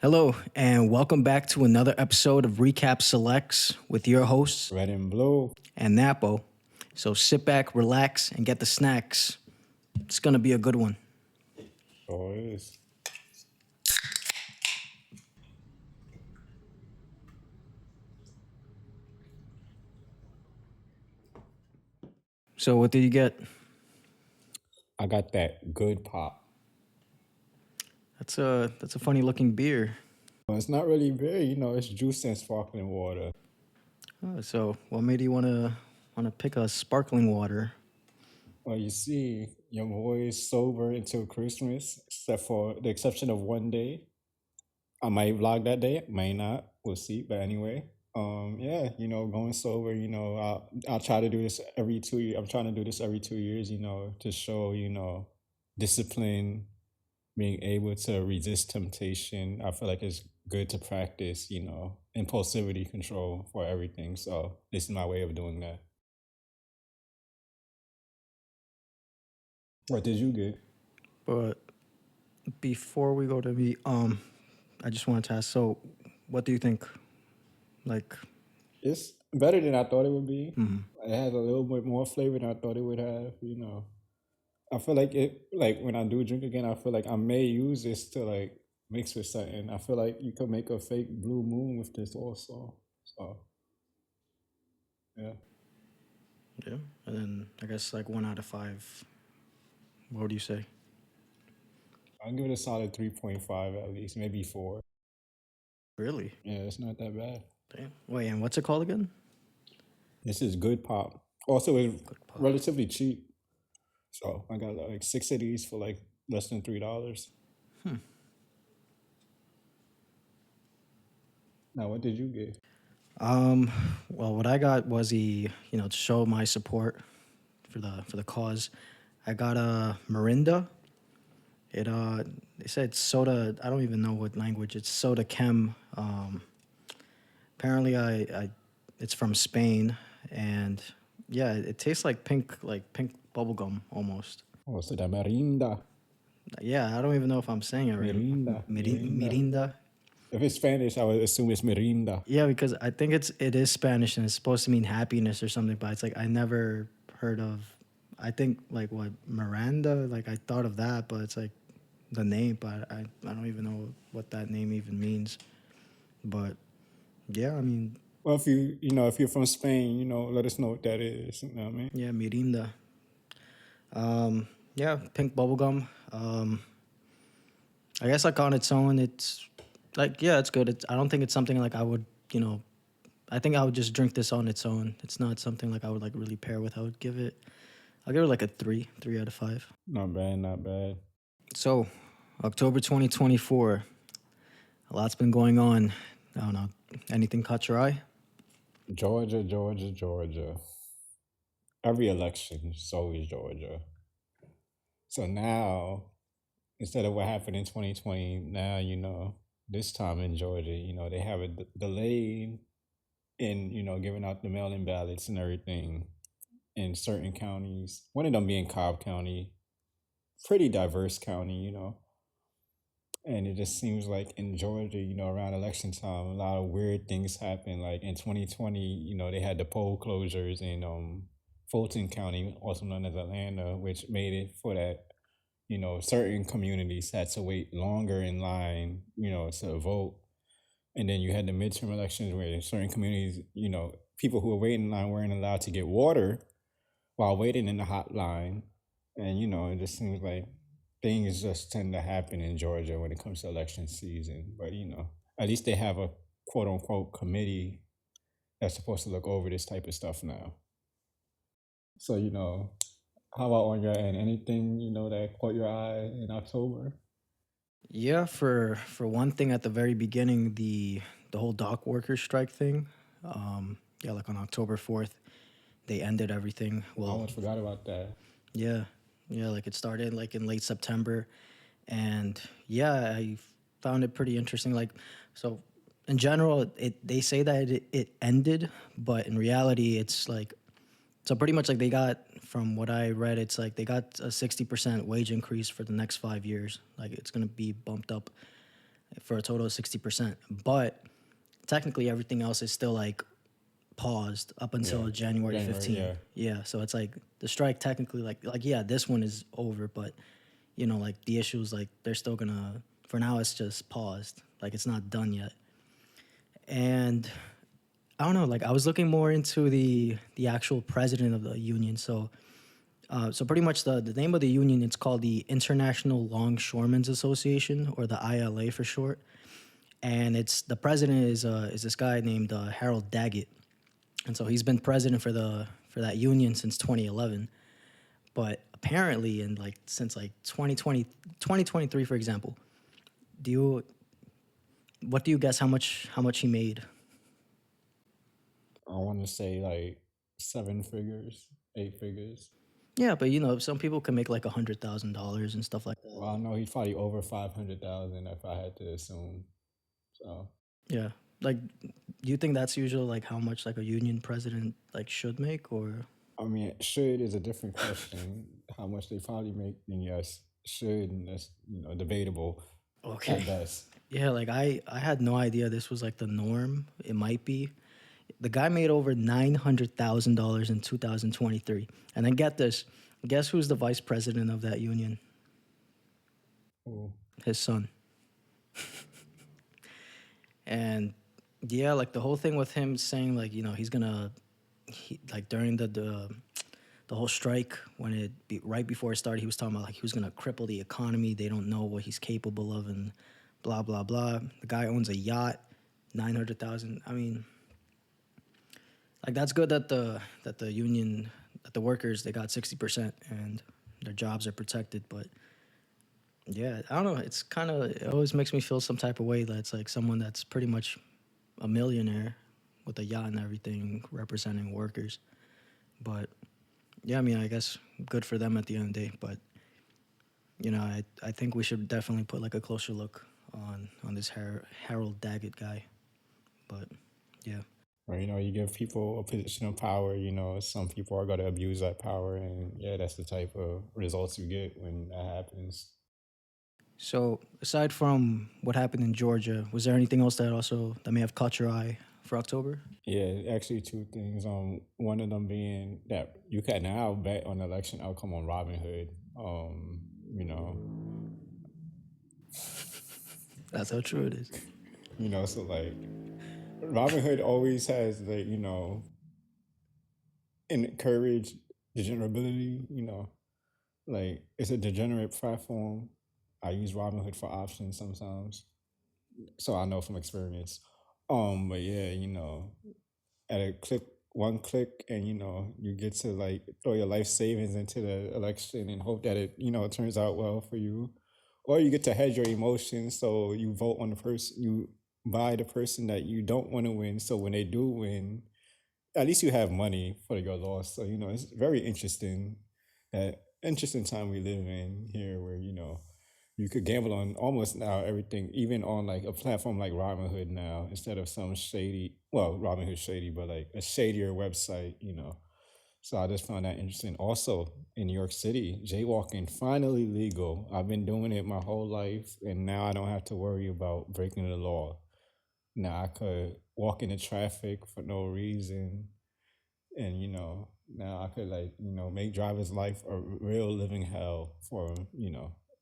Hello, and welcome back to another episode of Recap Selects with your hosts Red and blue. and Napo. So sit back, relax, and get the snacks. It's gonna be a good one. Sure is. So what did you get? I got that good pop. That's a funny looking beer. Well, it's not really beer, it's juice and sparkling water. So what made you wanna pick a sparkling water? Well, you see, your boy is sober until Christmas, except for the exception of one day. I might vlog that day, may not. We'll see. But anyway, yeah, going sober. I'll try to do this every 2 years. I'm trying to do this every 2 years. To show discipline, being able to resist temptation. I feel like it's good to practice, impulsivity control for everything. So this is my way of doing that. What did you get? But before we go to me, I just wanted to ask. So, what do you think? Like, It's better than I thought it would be. It has a little bit more flavor than I thought it would have. I feel like when I do drink again, I feel like I may use this to like mix with something. I feel like you could make a fake blue moon with this also. So yeah. yeah, and then I guess like 1 out of 5. What would you say? I'll give it a solid 3.5 at least, maybe 4. Really? Yeah, it's not that bad. Damn. Wait, and what's it called again? This is good pop. Also, it's Good pop. relatively cheap. So I got like 6 of these for like less than $3. Now, what did you get? Well, what I got was to show my support for the cause. I got a Mirinda. They said soda. I don't even know what language. It's soda chem. Apparently, it's from Spain, and yeah, it tastes like pink bubblegum almost. Oh, so the Merinda. Yeah, I don't even know if I'm saying it right. Mirinda. Mirinda. Mirinda. If it's Spanish, I would assume it's Mirinda. Yeah, because I think it is Spanish and it's supposed to mean happiness or something, but it's like I never heard of. I think like what Miranda, like I thought of that, but it's like the name, but I don't even know what that name even means. But yeah, I mean, Well, if you're from Spain, let us know what that is. You know what I mean? yeah, Mirinda. Yeah, pink bubblegum. I guess like on its own, it's like yeah, it's good. I don't think it's something like I would I think I would just drink this on its own. It's not something like I would like really pair with. I'll give it like a 3 out of 5. Not bad, not bad. So, October 2024, a lot's been going on. I don't know. Anything caught your eye? Georgia, Georgia, Georgia. Every election is always Georgia. So now, instead of what happened in 2020, now, this time in Georgia, they have a delay in, giving out the mail in ballots and everything in certain counties. One of them being Cobb County, pretty diverse county, And it just seems like in Georgia, around election time, a lot of weird things happen. Like in 2020, they had the poll closures in Fulton County, also known as Atlanta, which made it for that, certain communities had to wait longer in line, to vote. And then you had the midterm elections where certain communities, people who were waiting in line weren't allowed to get water while waiting in the hot line. And, it just seems like things just tend to happen in Georgia when it comes to election season. But, at least they have a quote unquote committee that's supposed to look over this type of stuff now. So, how about on your end? Anything, that caught your eye in October? Yeah, for one thing, at the very beginning, the whole dock workers strike thing. Yeah, like on October 4th, they ended everything. I Well, almost forgot about that. yeah, yeah, like it started like in late September, and yeah, I found it pretty interesting. Like, so in general, they say that it ended, but in reality, it's like so pretty much like they got from what I read, it's like they got a 60% wage increase for the next 5 years. Like it's gonna be bumped up for a total of 60%. But technically, everything else is still like paused up Yeah, until January January. 15th. Yeah, Yeah, so it's like the strike technically like yeah, this one is over, but like the issues like they're still gonna for now it's just paused. Like it's not done yet. And I don't know, like I was looking more into the actual president of the union. So pretty much the name of the union it's called the International Longshoremen's Association or the ILA for short. And it's the president is this guy named Harold Daggett. And so he's been president for that union since 2011. But apparently in like since like 2023, for example, do you what do you guess how much he made? I want to say like 7 figures, 8 figures. Yeah, but some people can make like $100,000 and stuff like that. Well, I know he's probably over 500,000 if I had to assume. So Yeah. Like do you think that's usually like how much like a union president like should make or I mean, should is a different question. How much they probably make, then yes, should, and that's debatable okay. at best. Yeah, like I had no idea this was like the norm. It might be. The guy made over $900,000 in 2023. And then get this. Guess who's the vice president of that union? Ooh. His son. And yeah, like the whole thing with him saying like, he's gonna like during the whole strike when right before it started, he was talking about like he was gonna cripple the economy. They don't know what he's capable of and blah blah blah. The guy owns a yacht, 900,000. I mean, like that's good that the union that the workers they got 60% and their jobs are protected. But yeah, I don't know. It always makes me feel some type of way that it's like someone that's pretty much a millionaire with a yacht and everything representing workers. But yeah, I mean, I guess good for them at the end of the day. But I think we should definitely put like a closer look on this Harold Daggett guy. But yeah. Or you give people a position of power. Some people are going to abuse that power, and yeah, that's the type of results you get when that happens. So aside from what happened in Georgia, was there anything else that may have caught your eye for October? Yeah, actually, two things. One of them being that you can now bet on the election outcome on Robinhood. You know, That's how true it is. so like Robinhood always has the encourage degenerability. Like it's a degenerate platform. I use Robinhood for options sometimes, so I know from experience. But yeah, at a click, one click, and you get to like throw your life savings into the election and hope that it turns out well for you, or you get to hedge your emotions, so you vote on the person you buy the person that you don't want to win. So when they do win, at least you have money for your loss. So it's very interesting. That interesting time we live in here, where you could gamble on almost now everything, even on like a platform like Robinhood now, instead of some shady. Well, Robinhood shady, but like a shadier website. So I just found that interesting. Also, in New York City, jaywalking finally legal. I've been doing it my whole life, and now I don't have to worry about breaking the law. Now I could walk into traffic for no reason, and now I could like make driver's life a real living hell for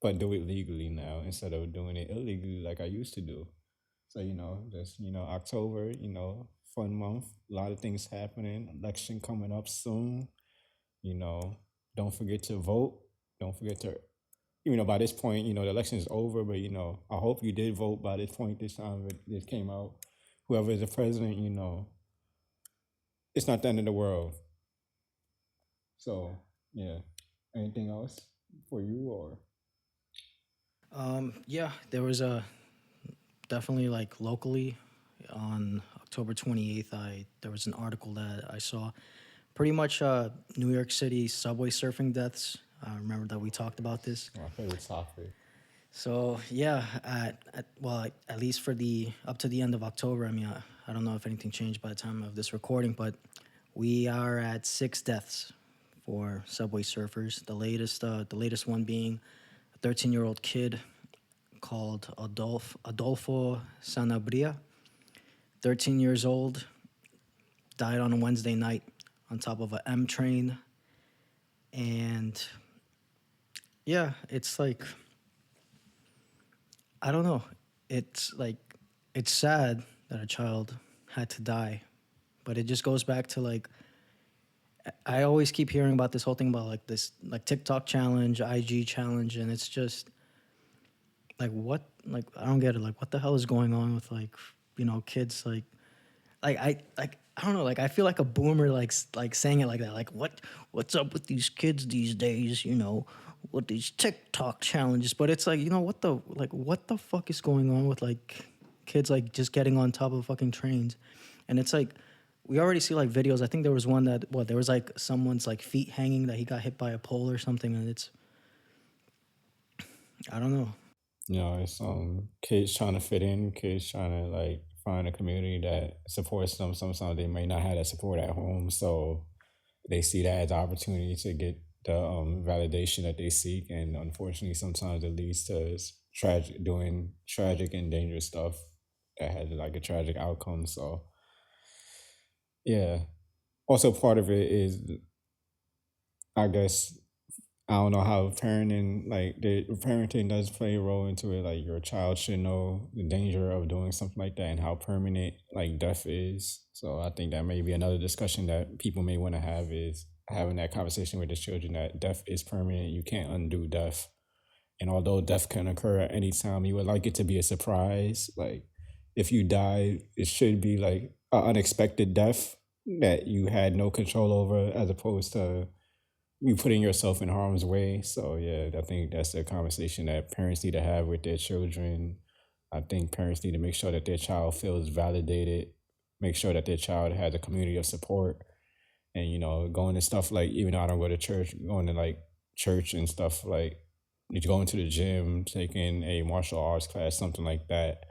but do it legally now instead of doing it illegally like I used to do. So just October, fun month, a lot of things happening, election coming up soon. you know don't forget to vote. Don't forget to, by this point, the election is over, but I hope you did vote by this point. This time it came out, whoever is the president, it's not the end of the world. So yeah. Anything else for you or? Yeah, there was a definitely like locally on October 28th. I There was an article that I saw. Pretty much New York City subway surfing deaths. I remember that we talked about this. My favorite topic. So yeah, well, at least for the up to the end of October. I mean, I don't know if anything changed by the time of this recording, but we are at 6 deaths for subway surfers. The latest one being a 13-year-old kid called Adolfo Sanabria, 13 years old, died on a Wednesday night on top of a M train. And yeah, it's like, I don't know. It's like, it's sad that a child had to die, but it just goes back to like, I always keep hearing about this whole thing about like this, like TikTok challenge, IG challenge, and it's just like, what, like, I don't get it. Like, what the hell is going on with like, kids I don't know, like I feel like a boomer like saying it like that. Like what's up with these kids these days, with these TikTok challenges. But it's like, what the fuck is going on with like kids like just getting on top of fucking trains? And it's like we already see like videos. I think there was one that there was like someone's like feet hanging that he got hit by a pole or something, and it's I don't know. It's kids trying to fit in, kids trying to like find a community that supports them. Sometimes they may not have that support at home, so they see that as an opportunity to get the validation that they seek, and unfortunately, sometimes it leads to tragic doing tragic and dangerous stuff that has like a tragic outcome. So yeah. Also, part of it is, I guess, I don't know how parenting, like the parenting does play a role into it. Like your child should know the danger of doing something like that and how permanent like death is. So I think that may be another discussion that people may want to have, is having that conversation with the children that death is permanent. You can't undo death. And although death can occur at any time, you would like it to be a surprise. Like if you die, it should be like an unexpected death that you had no control over, as opposed to you putting yourself in harm's way. So yeah, I think that's a conversation that parents need to have with their children. I think parents need to make sure that their child feels validated, make sure that their child has a community of support, and going to stuff like, even though I don't go to church, going to like church and stuff like going to the gym, taking a martial arts class, something like that,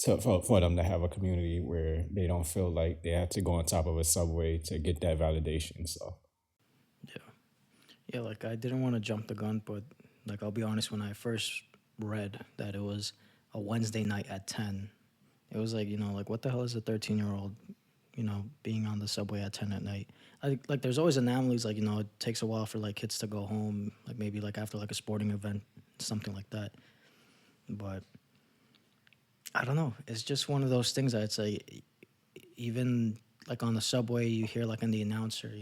for them to have a community where they don't feel like they have to go on top of a subway to get that validation. So Yeah. Yeah, like I didn't want to jump the gun, but like I'll be honest, when I first read that it was a Wednesday night at 10, it was like, like what the hell is a 13-year-old, being on the subway at 10 at night? Like there's always anomalies, like, it takes a while for like kids to go home, like maybe like after like a sporting event, something like that. But I don't know. It's just one of those things that it's like, even like on the subway, you hear like in the announcer,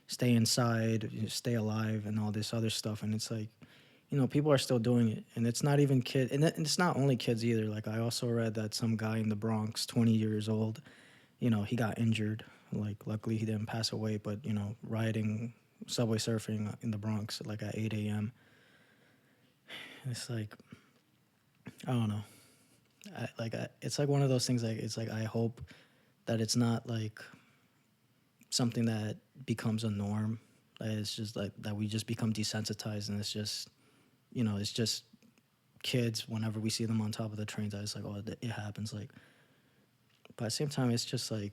stay inside, stay alive, and all this other stuff. And it's like, people are still doing it, and it's not even kid, and it's not only kids either. Like I also read that some guy in the Bronx, 20 years old, he got injured. Like luckily he didn't pass away, but riding subway surfing in the Bronx like at 8 a.m. It's like, I don't know. It's like one of those things. Like it's like I hope that it's not like something that becomes a norm. That it's just like that we just become desensitized, and it's just it's just kids whenever we see them on top of the trains. I just like, oh, it happens. Like, but at the same time, it's just like,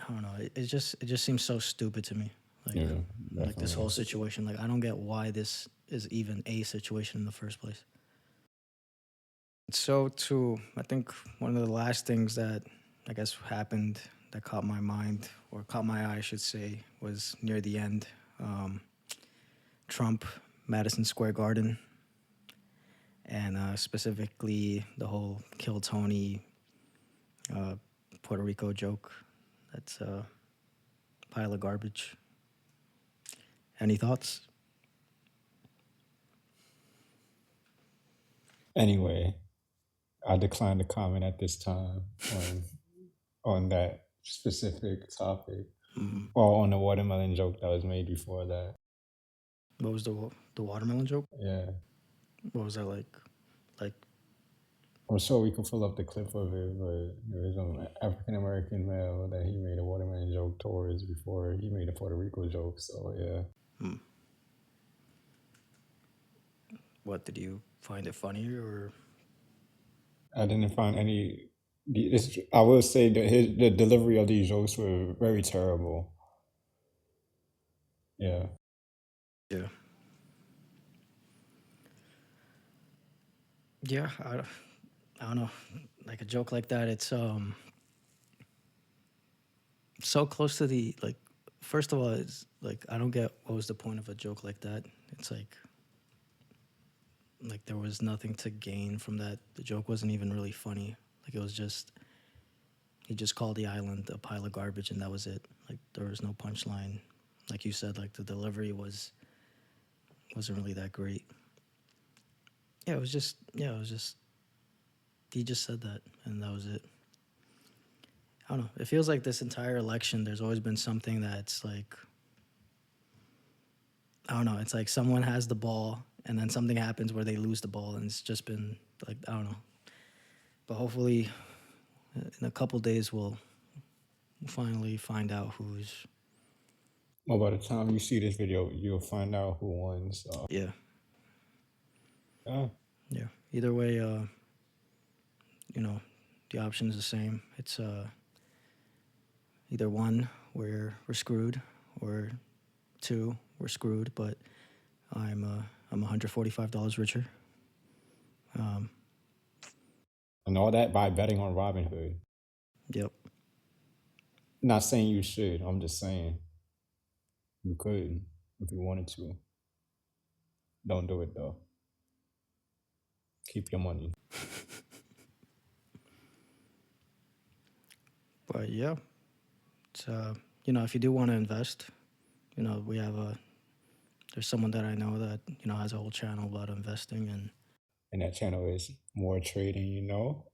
I don't know. It just seems so stupid to me. yeah, Like this whole definitely. situation. Like I don't get why this is even a situation in the first place. So too, I think one of the last things that I guess happened that caught my mind, or caught my eye, I should say, was near the end. Um, Trump, Madison Square Garden, and specifically the whole "Kill Tony" uh, Puerto Rico joke. That's a pile of garbage. Any thoughts? Anyway, I declined to comment at this time on that specific topic, Mm. or on the watermelon joke that was made before that. What was the watermelon joke? Yeah, What was that like? Like, I'm sure we could pull up the clip of it, but there was an African American male that he made a watermelon joke towards before he made a Puerto Rico joke. So yeah, mm, what did you find it funny or? I didn't find any. I will say that the delivery of these jokes were very terrible. Yeah. Yeah. Yeah, I don't know. Like a joke like that, it's so close to the like. First of all, it's like I don't get what was the point of a joke like that. It's like there was nothing to gain from that. The joke wasn't even really funny. Like it was just he just called the island a pile of garbage and that was it. Like there was no punchline. Like you said, like the delivery wasn't really that great. It was just he just said that and that was it. I don't know. It feels like this entire election, there's always been something that's like I don't know. It's like someone has the ball and then something happens where they lose the ball, and it's just been like I don't know. But hopefully, in a couple days, we'll finally find out who's Well, by the time you see this video, you'll find out who won. So, yeah, yeah. yeah. Either way, you know, the option is the same. It's either one, we're screwed, or two, we're screwed. But I'm $145 richer. Um, And all that by betting on Robinhood. yep. Not saying you should. I'm just saying you could if you wanted to. Don't do it though. Keep your money. But yeah, it's if you do want to invest, we have a there's someone that I know that has a whole channel about investing, and And that channel is more trading,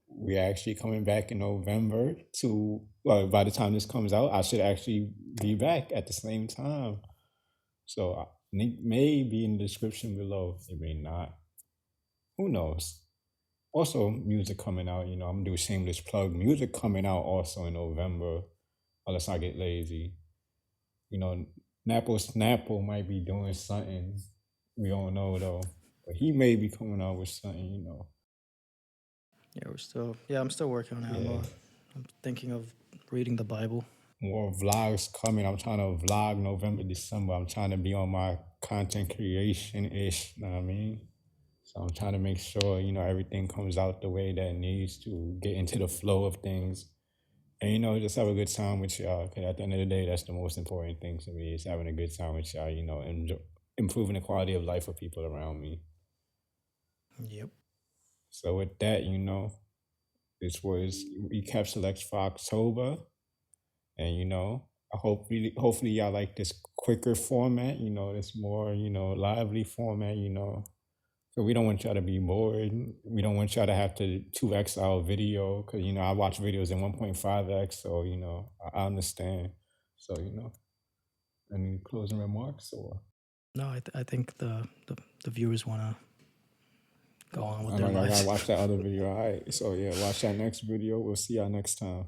We're actually coming back in November to, well, by the time this comes out, I should actually be back at the same time. So it may be in the description below. It may not. Who knows? Also, music coming out, I'm gonna do a shameless plug. Music coming out also in November, unless I get lazy. You know, Napo Snapple might be doing something. We don't know though. But he may be coming out with something. I'm still working on it. Yeah. I'm thinking of reading the Bible. More vlogs coming. I'm trying to vlog November, December. I'm trying to be on my content creation ish, know what I mean? So I'm trying to make sure, everything comes out the way that it needs to get into the flow of things. And, just have a good time with y'all. Because at the end of the day, that's the most important thing to me is having a good time with y'all, improving the quality of life for people around me. Yep. So with that, this was Recap Selects for October. And I hopefully y'all like this quicker format, this more, lively format, So we don't want y'all to be bored. We don't want y'all to have to 2x our video because I watch videos in 1.5x, so I understand. So any closing remarks or No, I think the viewers want to go on with I their gotta lives. watch that other video. All right, so yeah, watch that next video. We'll see y'all next time.